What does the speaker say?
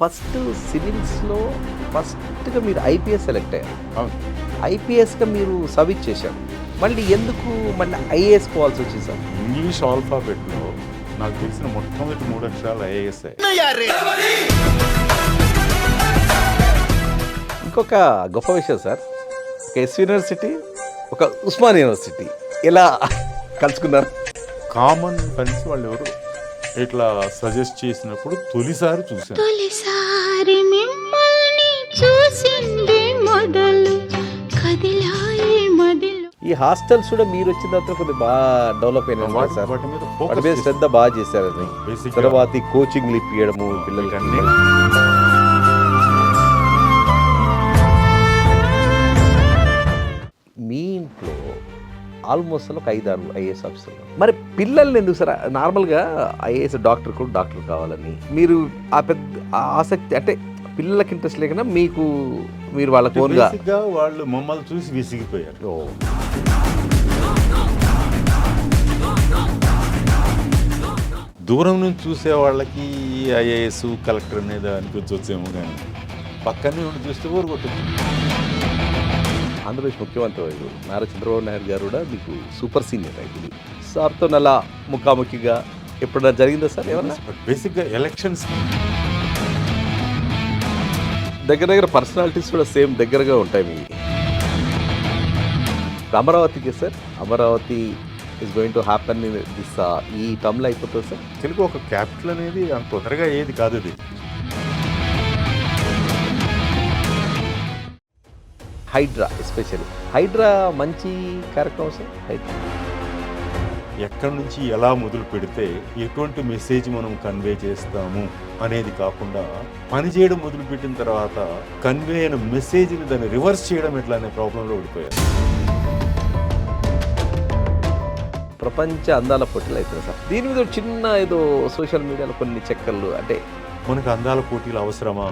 First సివిల్స్లో ఫస్ట్గా మీరు IPS select అయ్యారు. అవును. ఐపీఎస్గా మీరు సబ్మిట్ చేశారు. మళ్ళీ ఎందుకు మళ్ళీ ఐఏఎస్ పోవాల్సి వచ్చింది సార్? ఇంగ్లీష్ ఆల్ఫాబెట్లో నాకు తెలిసిన మొట్టమొదటి 3 అక్షరాలు ఐఏఎస్. ఇంకొక గొప్ప విషయం సార్, ఒక ఎస్ యూనివర్సిటీ, ఒక ఉస్మాన్ యూనివర్సిటీ ఎలా కలుసుకున్నారు? కామన్ ఫ్రెండ్స్ వాళ్ళు ఎవరు ఇట్లా సజెస్ట్ చేసినప్పుడు తొలిసారి చూశాను. తొలిసారి మిమ్మల్ని చూసింది మొదలు కదిలాయి మదిలో. ఈ హాస్టల్స్ కూడా మీరు వచ్చిన తర్వాత కొద్దిగా బాగా డెవలప్ అయినా సార్, వాటి మీద వాటి ఫోకస్ మీద శ్రద్ధ బాగా చేశారని. Basically- తర్వాత ఈ కోచింగ్లు ఇప్పించడము పిల్లలకి. మీ ఇంట్లో ఆల్మోస్ట్ ఒక 5-6 ఐఏఎస్ ఆఫీసర్లు. మరి పిల్లల్ని ఎందుకు సార్ నార్మల్గా ఐఏఎస్ డాక్టర్ కూడా డాక్టర్ కావాలని మీరు ఆ పెద్ద ఆసక్తి, అంటే పిల్లలకి ఇంట్రెస్ట్ లేకుండా మీకు మీరు వాళ్ళ ఓన్గా? బేసిక్గా వాళ్ళు మమ్మల్ని చూసి విసిగిపోయారు. దూరం నుంచి చూసే వాళ్ళకి ఐఏఎస్ కలెక్టర్ అనేది అనిపించవచ్చేమో, కానీ పక్కనే ఉండి చూస్తే ఊరు కొట్టింది. ఆంధ్రప్రదేశ్ ముఖ్యమంత్రి వారు నారా చంద్రబాబు నాయుడు గారు కూడా మీకు సూపర్ సీనియర్ రైతులు. సార్తో అలా ముఖాముఖిగా ఎప్పుడైనా జరిగిందా సార్ ఏమన్నా? బేసిక్గా ఎలక్షన్స్ దగ్గర పర్సనాలిటీస్ కూడా సేమ్ దగ్గరగా ఉంటాయి మీ. అమరావతికి sir, Amaravati is going to happen in this ఈ టర్మ్లో అయిపోతుంది సార్. తెలుగు ఒక క్యాపిటల్ అనేది అంత తొందరగా ఏది కాదు. అది హైడ్రా, ఎస్పెషల్లీ హైడ్రా మంచి కార్యక్రమం సార్. హైడ్రా ఎక్కడి నుంచి ఎలా మొదలు పెడితే ఎటువంటి మెసేజ్ మనం కన్వే చేస్తాము అనేది కాకుండా, పని చేయడం మొదలుపెట్టిన తర్వాత కన్వే అయిన మెసేజ్ని దాన్ని రివర్స్ చేయడం ఎట్లా అనే ప్రాబ్లంలో ఓడిపోయారు. ప్రపంచ అందాల పోటీలు అవుతుంది సార్. దీని మీద ఒక చిన్న ఏదో సోషల్ మీడియాలో కొన్ని చెక్కర్లు, అంటే మనకు అందాల పోటీలు అవసరమా?